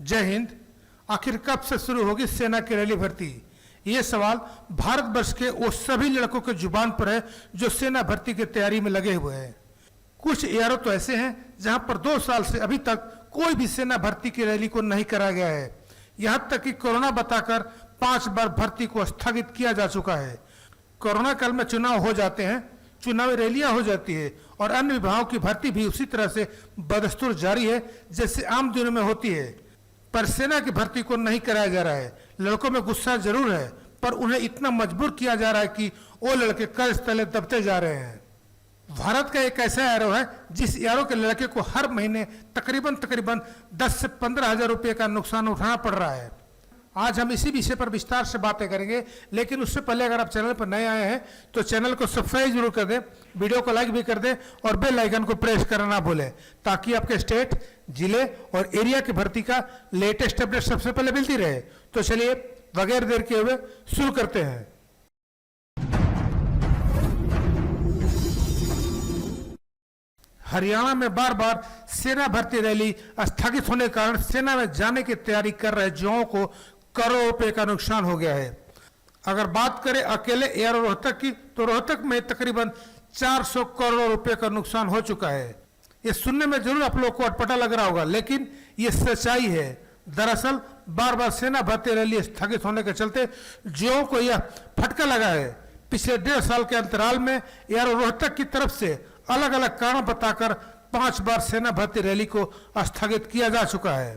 जय हिंद। आखिर कब से शुरू होगी सेना की रैली भर्ती? ये सवाल भारतवर्ष के वो सभी लड़कों के जुबान पर है जो सेना भर्ती की तैयारी में लगे हुए हैं। कुछ एआरओ तो ऐसे हैं जहां पर 2 साल से अभी तक कोई भी सेना भर्ती की रैली को नहीं कराया गया है। यहां तक कि कोरोना बताकर 5 बार भर्ती को स्थगित किया जा चुका है। कोरोना काल में चुनाव हो जाते हैं, चुनावी रैलियां हो जाती है और अन्य विभागों की भर्ती भी उसी तरह से बदस्तूर जारी है जैसे आम दिनों में होती है। पर सेना की भर्ती को नहीं कराया जा रहा है। लड़कों में गुस्सा जरूर है, पर उन्हें इतना मजबूर किया जा रहा है कि वो लड़के कर्ज तले दबते जा रहे हैं। भारत का एक ऐसा एआरओ है जिस एआरओ के लड़के को हर महीने तकरीबन 10 से 15 हजार रुपये का नुकसान उठाना पड़ रहा है। आज हम इसी विषय पर विस्तार से बातें करेंगे, लेकिन उससे पहले अगर आप चैनल पर नए आए हैं तो चैनल को सब्सक्राइब जरूर कर दें, वीडियो को लाइक भी कर दें और बेल आइकन को प्रेस करना ना भूलें, ताकि आपके स्टेट, जिले और एरिया की भर्ती का लेटेस्ट अपडेट सबसे पहले मिलती रहे। तो चलिए बगैर देर किए हुए शुरू करते हैं। हरियाणा में बार बार सेना भर्ती रैली स्थगित होने के कारण सेना में जाने की तैयारी कर रहे युवाओं को करोड़ों रुपए का नुकसान हो गया है। अगर बात करें अकेले एआरओ रोहतक की, तो रोहतक में तकरीबन 400 करोड़ रुपए का नुकसान हो चुका है। ये सुनने में जरूर आप लोगों को अटपटा लग रहा होगा, लेकिन ये सच्चाई है। दरअसल बार बार सेना भर्ती रैली स्थगित होने के चलते युवाओं को यह फटका लगा है। पिछले 1.5 साल के अंतराल में एआरओ रोहतक की तरफ से अलग अलग कारण बताकर 5 बार सेना भर्ती रैली को स्थगित किया जा चुका है।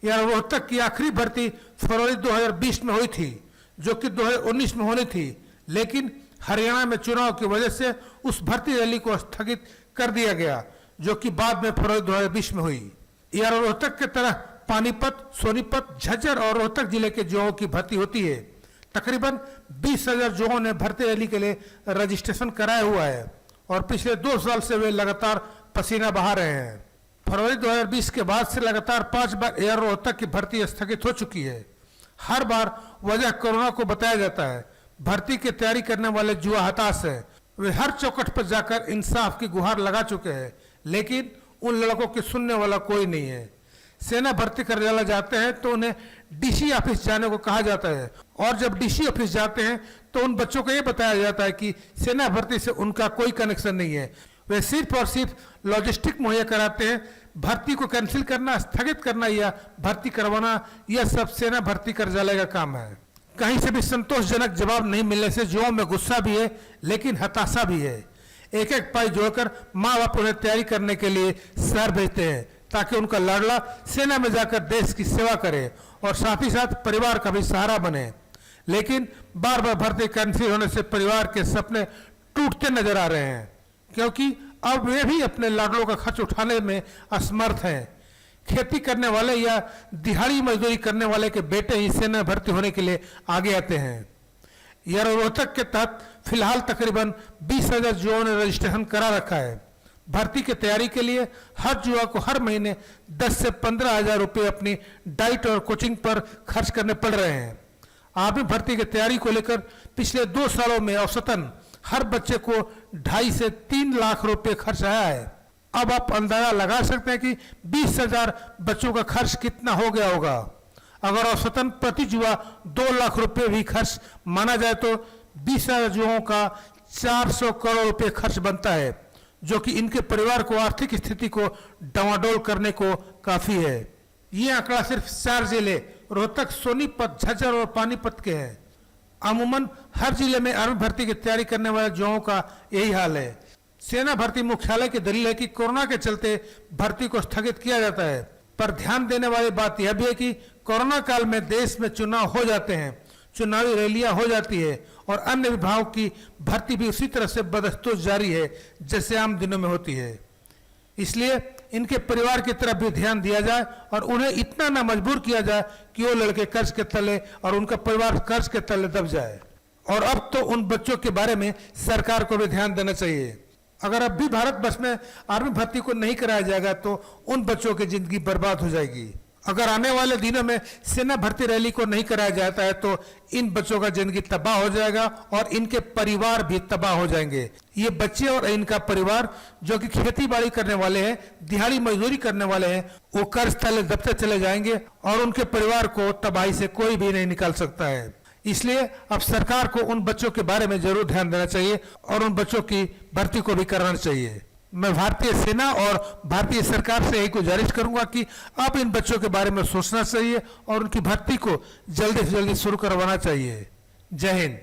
यह रोहतक की आखिरी भर्ती फरवरी 2020 में हुई थी, जो कि 2019 में होनी थी, लेकिन हरियाणा में चुनाव की वजह से उस भर्ती रैली को स्थगित कर दिया गया, जो कि बाद में फरवरी 2020 में हुई। यह रोहतक की तरह पानीपत, सोनीपत, झज्जर और रोहतक जिले के युवाओं की भर्ती होती है। तकरीबन 20,000 युवाओं ने भर्ती रैली के लिए रजिस्ट्रेशन कराया हुआ है और पिछले 2 साल से वे लगातार पसीना बहा रहे हैं। फरवरी 2020 के बाद से लगातार 5 बार एआरओ रोहतक की भर्ती स्थगित हो चुकी है। हर बार वजह कोरोना को बताया जाता है। भर्ती की तैयारी करने वाले युवा हताश हैं। वे हर चौखट पर जाकर इंसाफ की गुहार लगा चुके हैं, लेकिन उन लड़कों की सुनने वाला कोई नहीं है। सेना भर्ती करने जाते हैं तो उन्हें डीसी ऑफिस जाने को कहा जाता है, और जब डीसी ऑफिस जाते हैं तो उन बच्चों को यह बताया जाता है कि सेना भर्ती से उनका कोई कनेक्शन नहीं है। वे सिर्फ और सिर्फ लॉजिस्टिक मुहैया कराते हैं। भर्ती को कैंसिल करना, स्थगित करना या भर्ती करवाना, यह सब सेना भर्ती कार्यालय का काम है। कहीं से भी संतोषजनक जवाब नहीं मिलने से युवाओं में गुस्सा भी है, लेकिन हताशा भी है। एक एक पाई जोड़कर माँ बाप उन्हें तैयारी करने के लिए शहर भेजते हैं, ताकि उनका लाडला सेना में जाकर देश की सेवा करे और साथ ही साथ परिवार का भी सहारा बने। लेकिन बार बार भर्ती कैंसिल होने से परिवार के सपने टूटते नजर आ रहे हैं, क्योंकि अब वे भी अपने लाडलों का खर्च उठाने में असमर्थ हैं। खेती करने वाले या दिहाड़ी मजदूरी करने वाले के बेटे ही सेना भर्ती होने के लिए आगे आते हैं। यह रोहतक के तहत फिलहाल तकरीबन 20,000 युवाओं ने रजिस्ट्रेशन करा रखा है। भर्ती की तैयारी के लिए हर युवा को हर महीने 10 से 15 हजार रुपये अपनी डाइट और कोचिंग पर खर्च करने पड़ रहे हैं। आर्मी भर्ती की तैयारी को लेकर पिछले 2 सालों में औसतन हर बच्चे को 2.5 से 3 लाख रुपए खर्च आया है। अब आप अंदाजा लगा सकते हैं कि 20,000 बच्चों का खर्च कितना हो गया होगा। अगर औसतन प्रति युवा 2 लाख रुपए भी खर्च माना जाए तो 20,000 युवाओं का 400 करोड़ रुपए खर्च बनता है, जो कि इनके परिवार को आर्थिक स्थिति को डावाडोल करने को काफी है। ये आंकड़ा सिर्फ 4 जिले रोहतक, सोनीपत, झज्जर और पानीपत के हैं। अमूमन हर जिले में आर्मी भर्ती की तैयारी करने वाले युवाओं का यही हाल है। सेना भर्ती मुख्यालय की दलील है कि कोरोना के चलते भर्ती को स्थगित किया जाता है, पर ध्यान देने वाली बात यह भी है कि कोरोना काल में देश में चुनाव हो जाते हैं, चुनावी रैलियां हो जाती है और अन्य विभागों की भर्ती भी उसी तरह से बदस्तूर जारी है जैसे आम दिनों में होती है। इसलिए इनके परिवार की तरफ भी ध्यान दिया जाए और उन्हें इतना ना मजबूर किया जाए कि वो लड़के कर्ज के तले और उनका परिवार कर्ज के तले दब जाए। और अब तो उन बच्चों के बारे में सरकार को भी ध्यान देना चाहिए। अगर अब भी भारतवर्ष में आर्मी भर्ती को नहीं कराया जाएगा तो उन बच्चों की जिंदगी बर्बाद हो जाएगी। अगर आने वाले दिनों में सेना भर्ती रैली को नहीं कराया जाता है तो इन बच्चों का जिंदगी तबाह हो जाएगा और इनके परिवार भी तबाह हो जाएंगे। ये बच्चे और इनका परिवार जो कि खेती बाड़ी करने वाले हैं, दिहाड़ी मजदूरी करने वाले हैं, वो कर्ज तले दबते चले जाएंगे और उनके परिवार को तबाही से कोई भी नहीं निकाल सकता है। इसलिए अब सरकार को उन बच्चों के बारे में जरूर ध्यान देना चाहिए और उन बच्चों की भर्ती को भी कराना चाहिए। मैं भारतीय सेना और भारतीय सरकार से यही गुजारिश करूंगा कि अब इन बच्चों के बारे में सोचना चाहिए और उनकी भर्ती को जल्दी से जल्दी शुरू करवाना चाहिए। जय हिंद।